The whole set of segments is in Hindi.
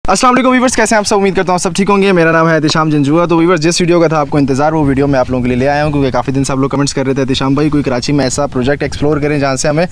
अस्सलाम वालेकुम वीवर्स, कैसे हैं आप सब। उम्मीद करता हूँ सब ठीक होंगे। मेरा नाम है एहतिशाम जंजुआ। तो वीवर्स, जिस वीडियो का था आपको इंतजार, वो वीडियो मैं आप लोगों के लिए ले आया हूँ, क्योंकि काफ़ी दिन से आप लोग कमेंट्स कर रहे थे एहतिशाम भाई कोई कराची में ऐसा प्रोजेक्ट एक्सप्लोर करें जहाँ से हमें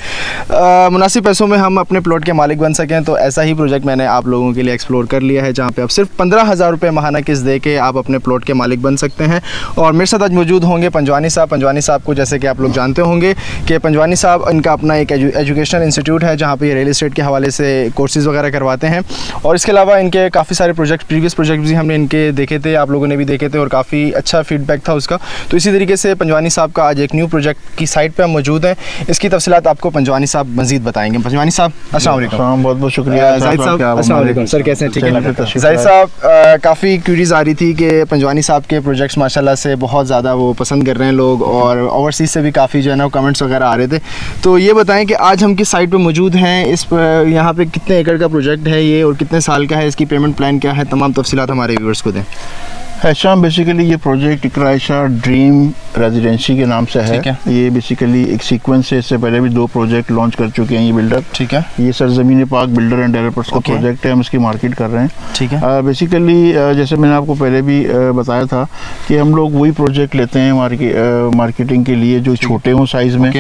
मुनासिब पैसों में हम अपने प्लॉट के मालिक बन सकें। तो ऐसा ही प्रोजेक्ट मैंने आप लोगों के लिए एक्सप्लोर कर लिया है, जहाँ पर आप सिर्फ 15,000 रुपये माहाना किस्त दे के आप अपने प्लॉट के मालिक बन सकते हैं। और मेरे साथ आज मौजूद होंगे पंजवानी साहब। पंजवानी साहब को जैसे कि आप लोग जानते होंगे कि पंजवानी साहब, इनका अपना एक एजुकेशनल इंस्टीट्यूट है जहाँ पर ये रियल इस्टेट के हवाले से कोर्सेज़ वगैरह करवाते हैं। और इसके अलावा इनके काफ़ी सारे प्रीवियस प्रोजेक्ट भी हमने इनके देखे थे, आप लोगों ने भी देखे थे, और काफ़ी अच्छा फीडबैक था उसका। तो इसी तरीके से पंजवानी साहब का आज एक न्यू प्रोजेक्ट की साइट पे हम मौजूद हैं। इसकी तफसीलात आपको पंजवानी साहब मजीद बताएंगे। पंजवानी साहब अस्सलाम वालेकुम। बहुत बहुत शुक्रिया। जाहिद साहब अस्सलाम वालेकुम सर, कैसे हैं? ठीक है। जाहिद साहब, काफ़ी क्यूरीज आ रही थी कि पंजवानी साहब के प्रोजेक्ट्स माशाल्लाह से बहुत ज़्यादा वो पसंद कर रहे हैं लोग, और ओवरसीज़ से भी काफ़ी जो है ना कमेंट्स वगैरह आ रहे थे। तो ये बताएं कि आज हम किस साइट पर मौजूद हैं, इस यहाँ पे कितने एकड़ का प्रोजेक्ट है ये, और कितने साल का है, इसकी पेमेंट प्लान क्या है, तमाम तफसीलात हमारे व्यूअर्स को दें। शाम बेसिकली ये प्रोजेक्ट इकरा आयशा ड्रीम रेजिडेंसी के नाम से है। ये बेसिकली एक सीक्वेंस है, इससे पहले भी 2 प्रोजेक्ट लॉन्च कर चुके हैं ये बिल्डर। ठीक है। ये सरजमीन पाक बिल्डर एंड डेवलपर्स का प्रोजेक्ट है, हम इसकी मार्केट कर रहे हैं। ठीक है। बेसिकली जैसे मैंने आपको पहले भी बताया था कि हम लोग वही प्रोजेक्ट लेते हैं मार्केटिंग के लिए जो छोटे हों साइज़ में।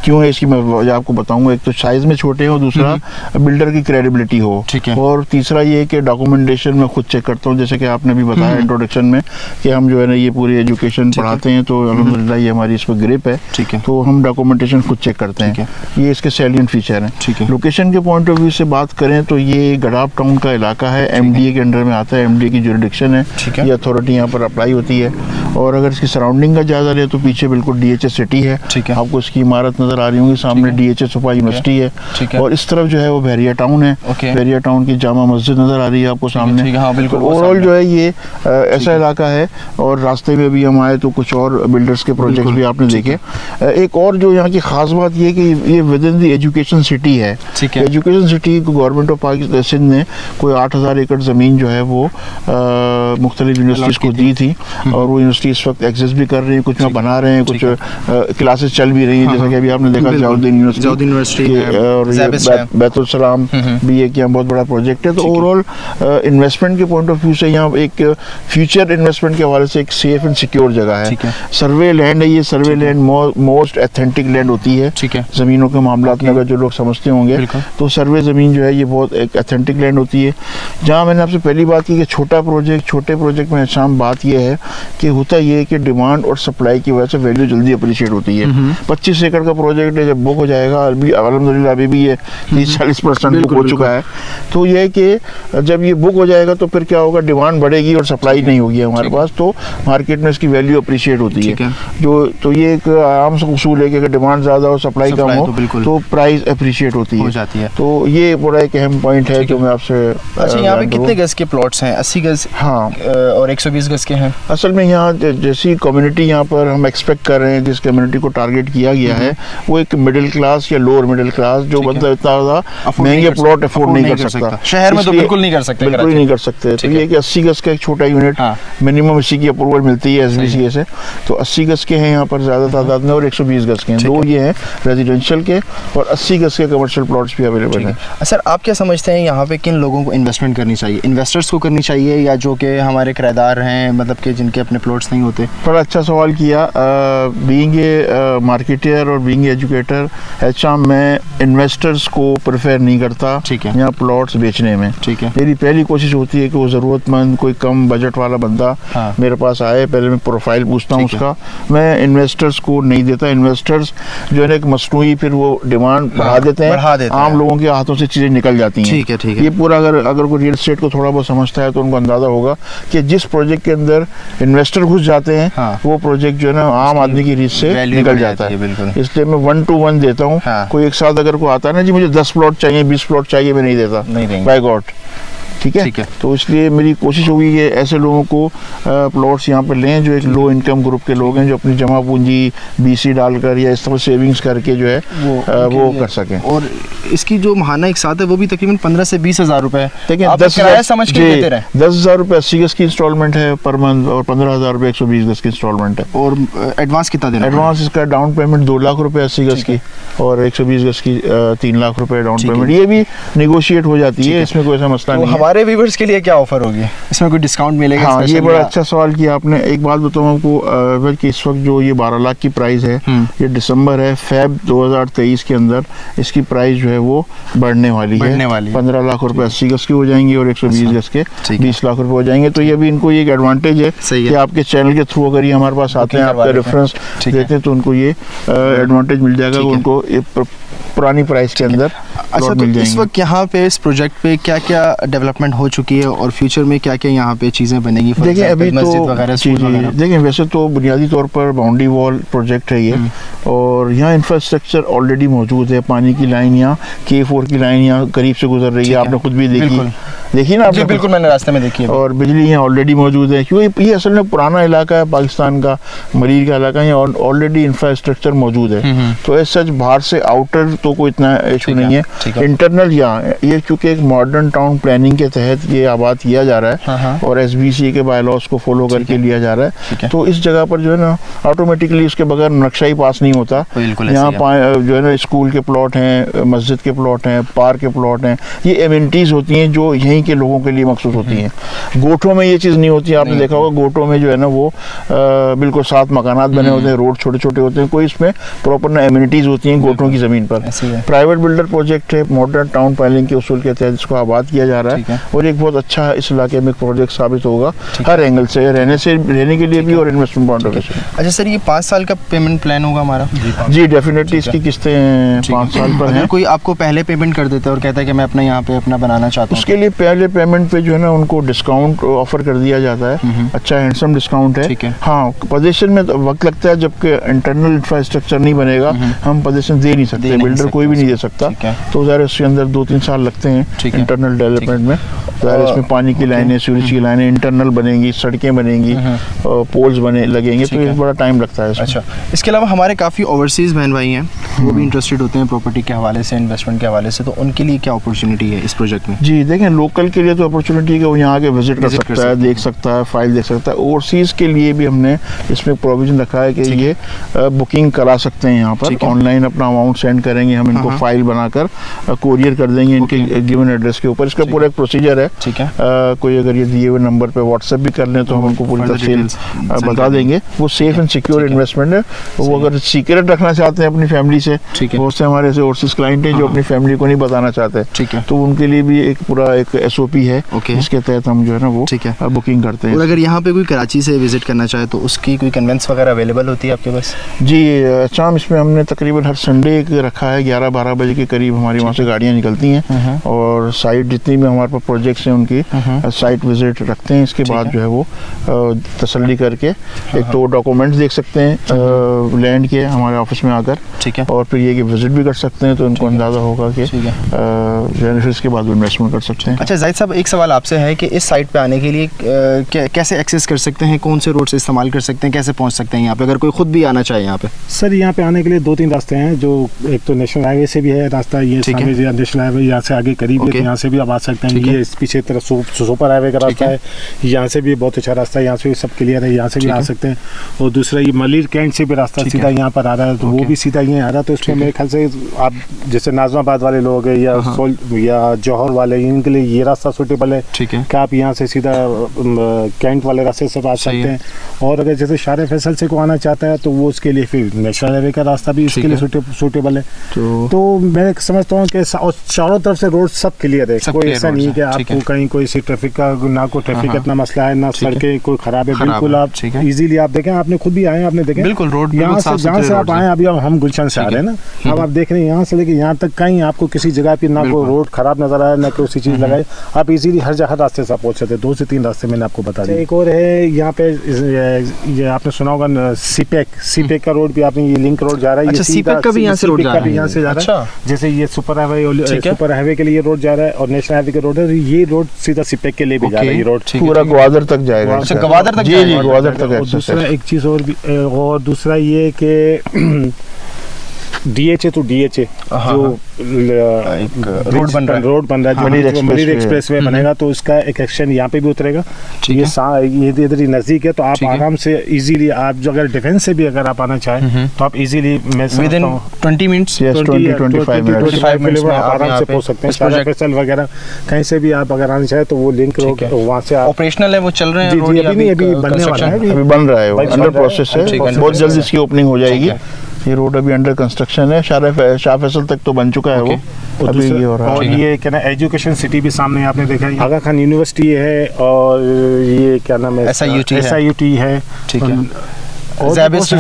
क्यों है इसकी मैं वजह आपको बताऊंगा। एक तो साइज़ में छोटे हो, दूसरा बिल्डर की क्रेडिबिलिटी हो, और तीसरा ये कि डॉक्यूमेंटेशन मैं खुद चेक करता हूँ। जैसे कि आपने भी बताया इंट्रोडक्शन में कि हम जो है ना ये पूरी एजुकेशन पढ़ाते हैं, तो अल्हम्दुलिल्लाह ये हमारी इस पर ग्रिप है। ठीक है। तो हम डॉक्यूमेंटेशन खुद चेक करते हैं। ये इसके सैलिएंट फीचर हैं। ठीक है। लोकेशन के पॉइंट ऑफ व्यू से बात करें तो ये गडाब टाउन का इलाका है, MDA के अंडर में आता है, MDA की जुरिडिक्शन है, ये अथॉरिटी यहाँ पर अप्लाई होती है। और अगर इसकी सराउंडिंग का जायजा ले तो पीछे बिल्कुल DHS सिटी है। आपको इसकी इमारत नजर आ रही होंगी, सामने DHS सुपा यूनिवर्सिटी है, और इस तरफ जो है वो बहरिया टाउन है। बहरिया टाउन की जामा मस्जिद नजर आ रही है आपको सामने। ओवरऑल जो है ये ऐसा इलाका है। और रास्ते में भी हम आए तो कुछ और बिल्डर्स के प्रोजेक्ट भी आपने देखे। एक और जो यहाँ की खास बात ये कि ये with in the education city है। एजुकेशन सिटी को गवर्नमेंट ऑफ पाकिस्तान सिंध ने कोई 8,000 एकड़ ज़मीन जो है वो मुख्तलिफ यूनिवर्सिटीज को दी थी, और वो यूनिवर्सिटी इस वक्त एग्जिस्ट भी कर रही है, कुछ में बना रहे हैं, कुछ क्लासेस चल भी रही हैं। जैसा कि अभी आपने देखा जाउद्दीन यूनिवर्सिटी और बैतुल सलाम भी एक यहाँ बहुत बड़ा प्रोजेक्ट है। तो ओवरऑल इन्वेस्टमेंट के पॉइंट ऑफ व्यू से यहाँ एक फ्यूचर इन्वेस्टमेंट के हवाले से एक सेफ एंड सिक्योर जगह है। सर्वे लैंड है ये। सर्वे लैंड मोस्ट एथेंटिक लैंड होती है जमीनों के मामला में, अगर जो लोग समझते होंगे तो सर्वे जमीन जो है ये बहुत एक एथेंटिक लैंड होती है। जहाँ मैंने आपसे पहली बात की कि छोटे प्रोजेक्ट में शाम बात यह है कि होता ये है कि डिमांड और सप्लाई की वजह से वैल्यू जल्दी अप्रिशिएट होती है। 25 एकड़ का प्रोजेक्ट है, जब बुक हो जाएगा, अल्हम्दुलिल्लाह अभी भी ये 30-40% बुक हो चुका है। तो ये है कि जब ये बुक हो जाएगा तो फिर क्या होगा, डिमांड बढ़ेगी और सप्लाई नहीं होगी हमारे पास, तो मार्केट में इसकी वैल्यू अप्रिशिएट होती है। तो ये एक आम सा उसूल है कि अगर डिमांड ज़्यादा हो, सप्लाई कम हो, तो प्राइस अप्रिशिएट होती है। तो ये बड़ा एक अहम पॉइंट है जो मैं आपसे। अच्छा, यहाँ पे कितने गज के प्लॉट्स हैं? 80 गज हाँ, और 120 गज के हैं। असल में यहाँ जैसी कम्युनिटी यहाँ पर हम एक्सपेक्ट कर रहे हैं, जिस कम्युनिटी को टारगेट किया गया है, वो एक मिडिल क्लास या लोअर मिडिल क्लास, जो मतलब इतना ज़्यादा महंगे प्लॉट अफोर्ड नहीं कर सकता। शहर में तो बिल्कुल नहीं कर सकते। तो ये कि 80 गज का एक छोटा यूनिट मिनिमम इसी की अप्रूवल मिलती है SBCA से। तो 80 गज के हैं यहाँ पर ज़्यादा तादाद में, और 120 गज के हैं। 2 ये हैं रेजिडेंशियल के, और 80 गज के कमर्शियल प्लॉट्स भी अवेलेबल हैं। सर, आप क्या समझते हैं यहाँ पे किन लोगों को इन्वेस्टमेंट करनी चाहिए? इन्वेस्टर्स को करनी चाहिए, या जो कि हमारे किराएदार हैं, मतलब कि जिनके अपने प्लॉट्स नहीं होते? बड़ा अच्छा सवाल किया। बीइंग ए मार्केटर और बीइंग एजुकेटर, मैं इन्वेस्टर्स को प्रेफर नहीं करता यहाँ प्लॉट्स बेचने में। मेरी पहली कोशिश होती है कि वो ज़रूरतमंद कोई कम बजट वाला बंदा मेरे पास आए, पहले मैं प्रोफाइल पूछता हूँ उसका। मैं इन्वेस्टर्स को नहीं देता। इन्वेस्टर्स जो है एक मसनूई फिर वो डिमांड बढ़ा देते हैं, आम लोगों के हाथों से चीज़ें निकल जाती हैं। ठीक है। ये पूरा अगर कोई रियल एस्टेट को थोड़ा बहुत समझता है तो उनको अंदाजा होगा कि जिस प्रोजेक्ट के अंदर इन्वेस्टर घुस जाते हैं वो प्रोजेक्ट जो है ना आम आदमी की रीच से निकल जाता है। इसलिए मैं 1 to 1 देता हूँ। कोई एक साथ अगर कोई आता है ना, जी मुझे 10 प्लॉट चाहिए, 20 प्लॉट चाहिए, मैं नहीं देता, बाय गॉड। ठीक है। तो इसलिए मेरी कोशिश होगी कि ऐसे लोगों को प्लॉट्स यहाँ पर लें जो एक लो इनकम ग्रुप के लोग हैं, जो अपनी जमा पूंजी BC डालकर या इस तरह सेविंग्स करके जो है वो कर सकें। और इसकी जो महाना एक साथ है वो भी तकरीबन 15 से 20 हज़ार रुपए है। देखिए 10,000 रुपए 80 गज की इंस्टॉलमेंट है पर मंथ, और 15,000 रुपए 120 गज की इंस्टॉलमेंट है। और एडवांस कितना देना? एडवांस इसका डाउन पेमेंट 2 लाख रुपए 80 गज की, और 120 गज की 3 लाख रुपए डाउन पेमेंट। ये भी निगोशिएट हो जाती है, इसमें कोई ऐसा मसला नहीं है। हमारे व्यूवर्स के लिए क्या ऑफर होगी, इसमें कोई डिस्काउंट मिलेगा? हाँ, ये बड़ा अच्छा सवाल किया आपने। एक बात बताऊँ आपको कि इस वक्त जो ये 12 लाख की प्राइस है, ये दिसंबर है, फेब 2023 के अंदर इसकी प्राइस जो है वो बढ़ने वाली है। 15 लाख रुपए 80 गज के हो जाएंगे और 120 गज के 20 लाख रुपए हो जाएंगे। तो ये भी इनको ये एक एडवांटेज है कि आपके चैनल के थ्रू अगर ये हमारे पास आते हैं, आपका रेफरेंस देते हैं, तो उनको ये एडवांटेज मिल जाएगा, उनको पुरानी प्राइस के अंदर। अच्छा, तो इस वक्त यहाँ पे इस प्रोजेक्ट पे क्या क्या डेवलपमेंट हो चुकी है और फ्यूचर में क्या क्या यहाँ पे चीज़ें बनेगी? देखिए अभी तो देखिए वैसे तो बुनियादी तौर पर बाउंड्री वॉल प्रोजेक्ट है ये, और यहाँ इंफ्रास्ट्रक्चर ऑलरेडी मौजूद है। पानी की लाइन यहाँ K4 की लाइन यहाँ करीब से गुजर रही है, आपने खुद भी देखी ना आपने? बिल्कुल, मैंने रास्ते में देखी है। और बिजली यहाँ ऑलरेडी मौजूद है, क्योंकि ये असल में पुराना इलाका है पाकिस्तान का, मरीज का इलाका है, और ऑलरेडी इंफ्रास्ट्रक्चर मौजूद है। तो ऐसा सच बाहर से आउटर तो कोई इतना इशू नहीं है। इंटरनल यहाँ ये चूंकि एक मॉडर्न टाउन प्लानिंग के तहत ये आबाद किया जा रहा है और SBC के बायलॉज को फॉलो करके लिया जा रहा है, तो इस जगह पर जो है ना ऑटोमेटिकली उसके बगैर नक्शा ही पास नहीं होता। यहाँ जो है ना स्कूल के प्लॉट हैं, मस्जिद के प्लॉट हैं, पार्क के प्लॉट हैं, ये एमिनिटीज होती हैं जो यहीं के लोगों के लिए मखसूस होती हैं। गोठों में ये चीज़ नहीं होती। आपने देखा होगा गोठों में जो है ना वो बिल्कुल 7 मकानात बने होते हैं, रोड छोटे छोटे होते हैं, कोई इसमें प्रॉपर ना एमिनिटीज होती हैं गोठों की ज़मीन पर। प्राइवेट बिल्डर प्रोजेक्ट है, मॉडर्न टाउन प्लानिंग के उसूल के तहत इसको आबाद किया जा रहा है, और एक बहुत अच्छा इस इलाके में प्रोजेक्ट साबित होगा हर एंगल से, रहने के लिए भी और इन्वेस्टमेंट पॉइंट ऑफ व्यू से। अच्छा सर, ये 5 साल का पेमेंट प्लान होगा हमारा? जी डेफिनेटली, इसकी किस्तें 5 साल पर हैं। कोई आपको पहले पेमेंट कर देता है और कहता है कि मैं अपना यहाँ पे अपना बनाना चाहता हूँ, उसके लिए पहले पेमेंट पे जो है ना उनको डिस्काउंट ऑफर कर दिया जाता है। अच्छा हैंडसम डिस्काउंट है। हाँ, पोजीशन में वक्त लगता है, जबकि इंटरनल इंफ्रास्ट्रक्चर नहीं बनेगा हम पोजीशन दे नहीं सकते, बिल्डर कोई भी नहीं दे सकता। तो ज़ाहिर उसके अंदर 2-3 साल लगते हैं इंटरनल डेवलपमेंट में। ज़ाहिर इसमें पानी की लाइनें, सीवरेज की लाइनें इंटरनल बनेंगी, सड़कें बनेंगी, पोल्स बने लगेंगे, तो ये बड़ा टाइम लगता है। अच्छा, इसके अलावा हमारे काफ़ी ओवरसीज़ बहन भाई हैं, वो भी इंटरेस्टेड होते हैं प्रॉपर्टी के हवाले से, इन्वेस्टमेंट के हवाले से, तो उनके लिए क्या अपॉर्चुनिटी है इस प्रोजेक्ट में? जी देखें, लोकल के लिए तो अपॉर्चुनिटी है कि वो यहाँ आके विजिट कर सकता है, देख सकता है, फाइल देख सकता है। ओवरसीज़ के लिए भी हमने इसमें प्रोविजन रखा है कि ये बुकिंग करा सकते हैं यहाँ पर, ऑनलाइन अपना अमाउंट सेंड करेंगे, हम इनको फाइल बनाकर कोरियर कर देंगे इनके गिवन एड्रेस के ऊपर। इसका पूरा एक प्रोसीजर है। कोई अगर ये दिए हुए नंबर पे व्हाट्सएप भी कर लें तो हम उनको पूरी तफसील बता देंगे। वो सेफ एंड सिक्योर इन्वेस्टमेंट है। वो अगर सीक्रेट रखना चाहते हैं अपनी फैमिली से, बहुत से हमारे ऐसे ओवरसीज क्लाइंट हैं जो अपनी फैमिली को नहीं बताना चाहते, तो उनके लिए भी एक पूरा एक SOP है, इसके तहत हम जो है ना वो बुकिंग करते हैं। और अगर यहाँ पे कोई कराची से विजिट करना चाहे तो उसकी कोई कन्वेंस वगैरह अवेलेबल होती है आपके पास? जी अच्छा, इसमें हमने तकरीबन हर संडे एक रखा है, 11-12 बजे के करीब हमारी वहाँ से गाड़ियाँ निकलती हैं और साइट जितनी भी हमारे पास प्रोजेक्ट्स हैं उनकी साइट विजिट रखते हैं। इसके बाद जो है वो तसल्ली करके एक तो डॉक्यूमेंट्स देख सकते हैं लैंड के हमारे ऑफिस में आकर, और फिर ये कि विजिट भी कर सकते हैं, तो उनको अंदाज़ा होगा कि बेनिफिट्स के बाद इन्वेस्टमेंट कर सकते हैं। अच्छा जाहिद साहब, एक सवाल आपसे है कि इस साइट पे आने के लिए कैसे एक्सेस कर सकते हैं, कौन से रोड से इस्तेमाल कर सकते हैं, कैसे पहुंच सकते हैं यहाँ पे, अगर कोई खुद भी आना चाहे यहाँ पे? सर यहाँ पे आने के लिए 2-3 रास्ते हैं, जो एक तो नेशनल हाईवे से भी है रास्ता, ये नेशनल हाईवे यहाँ से आगे करीब है, यहाँ से भी आप आ सकते हैं। ये पीछे तरफ सुपर हाईवे का रास्ता है, यहाँ से भी बहुत अच्छा रास्ता है, यहाँ से भी सब क्लियर है, यहाँ से भी आ सकते हैं। और दूसरा ये मलिर कैंट से भी रास्ता सीधा यहाँ पर आ रहा है, तो वो भी सीधा यहाँ आ रहा है। तो इसमें मेरे ख्याल से आप जैसे नाजमाबाद वाले लोग हैं या जौहर वाले, इनके लिए ये रास्ता सूटेबल है कि आप यहाँ से सीधा कैंट वाले रास्ते से आ सकते हैं। और अगर जैसे शारे फैसल से को आना चाहता है तो वो उसके लिए फिर नेशनल हाईवे का रास्ता भी इसके लिए सूटेबल है। तो मैं समझता हूँ कि चारों तरफ से रोड सब क्लियर है, कोई ऐसा नहीं है कि आपको कहीं कोई सी ट्रैफिक का ना कोई ट्रैफिक इतना मसला है, ना सड़कें कोई खराब है, बिल्कुल आप इजीली आप देखें, आपने खुद भी आए, आपने देखे बिल्कुल रोड यहाँ से, जहाँ से आप आए, अभी हम गुलशन से आ रहे हैं ना, अब आप देख रहे हैं यहाँ से लेके यहाँ तक कहीं आपको किसी जगह पे ना कोई रोड खराब नजर आया, ना कोई चीज लगाई, आप इजीली हर जगह रास्ते से पहुंच सकते हैं। 2 से 3 रास्ते मैंने आपको बता दिया। एक और है यहाँ पे, ये आपने सुना होगा सीपेक का रोड भी, आपने ये लिंक रोड जा रहा है, सीपेक का भी यहाँ से रोड जा रहा है, से जा रहा है। जैसे ये सुपर हाईवे के लिए रोड जा रहा है और नेशनल हाईवे का रोड है, ये रोड सीधा सीपेक के लिए भी जा रहा है, ये रोड पूरा ग्वादर तक जाएगा। ग्वादर तक? जी ग्वादर तक। दूसरा एक चीज और दूसरा ये कि DHA to DHA जो रोड बन रहा है, जो मलिर एक्सप्रेस वे बनेगा, तो उसका एक एक्शन यहाँ पे भी उतरेगा। ये इधर ही नजदीक है, तो आप आराम से इजीली, आप जो अगर डिफेंस से भी अगर आप आना चाहें तो आप easily with in 20 minutes 20-25 minutes में आप आराम से पहुंच सकते हैं। FSL वगैरह कहीं से भी आप अगर आना चाहें तो वो लिंक वहाँ से ऑपरेशनल है, वो चल रहे हैं। जी, अभी बनने वाला है, अभी बन रहा है, वो अंडर प्रोसेस है, बहुत जल्द इसकी ओपनिंग हो जाएगी। ये रोड अभी अंडर कंस्ट्रक्शन है, शाह फैसल तक तो बन चुका है वो, अभी ये हो रहा है। और ये क्या ना, एजुकेशन सिटी भी सामने आपने देखा है, आगा खान यूनिवर्सिटी है, और ये क्या नाम है, SIUT है, ठीक है, ज़ेबिट्स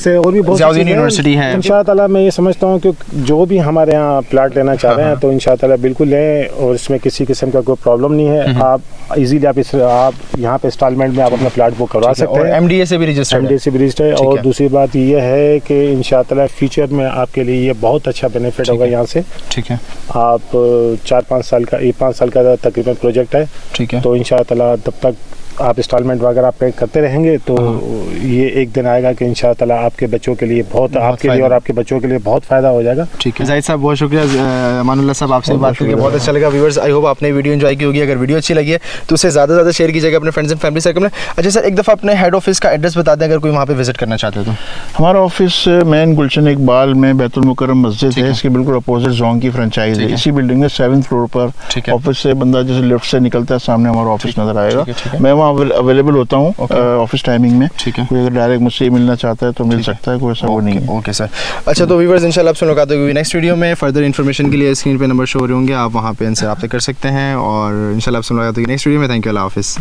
है, और भी बहुत यूनिवर्सिटी है। इंशाअल्लाह मैं ये समझता हूँ कि जो भी हमारे यहाँ प्लाट लेना चाह रहे हैं तो इंशाअल्लाह बिल्कुल लें, और इसमें किसी किस्म का कोई प्रॉब्लम नहीं है। आप इजीली आप यहाँ पे इंस्टॉलमेंट में आप अपना प्लाट बुक करवा सकते हैं, MDA से भी रजिस्टर्ड है। और दूसरी बात ये है कि इंशाअल्लाह फ्यूचर में आपके लिए ये बहुत अच्छा बेनिफिट होगा यहाँ से। ठीक है, आप 5 साल का तकरीबन प्रोजेक्ट है, ठीक है, तो इंशाअल्लाह तब तक आप इंस्टॉलमेंट वगैरह आप पे करते रहेंगे तो ये एक दिन आएगा कि इंशाअल्लाह आपके बच्चों के लिए बहुत आपके लिए और आपके बच्चों के लिए बहुत फ़ायदा हो जाएगा। ठीक है जाहिद साहब, बहुत शुक्रिया। अमानुल्लाह साहब, आपसे बात करके बहुत अच्छा लगा। व्यूअर्स, आई होप आपने वीडियो एंजॉय की होगी। अगर वीडियो अच्छी लगी है तो उसे ज़्यादा से ज़्यादा शेयर कीजिएगा अपने फ्रेंड्स एंड फैमिली सर्कल में। अच्छा सर, एक दफ़ा अपने हेड ऑफिस का एड्रेस बता दें अगर कोई वहाँ पे विजिट करना चाहते हो तो। हमारा ऑफिस मेन गुलशन इकबाल में बैतुल मुकर्रम मस्जिद है, इसके बिल्कुल अपोजिट जोन की फ्रेंचाइज है। इसी बिल्डिंग में 7th फ्लोर पर ऑफिस से बंदा जैसे लिफ्ट से निकलता है, सामने हमारा ऑफिस नजर आएगा। मैं वहाँ अवेलेबल होता हूँ ऑफिस टाइमिंग में। कोई अगर डायरेक्ट मुझसे मिलना चाहता है तो मिल सकता है, कोई ऐसा वो नहीं है। Okay sir. अच्छा, तो व्यूअर्स इंशाल्लाह आपसे मुलाकात होगी नेक्स्ट वीडियो में। फर्दर इन्फॉर्मेशन के लिए स्क्रीन पे नंबर शो हो रहे होंगे, आप वहाँ पे इनसे रब्ता कर सकते हैं, और इंशाल्लाह आपसे मुलाकात होगी नेक्स्ट वीडियो में। थैंक यू, अल्लाह हाफिज़।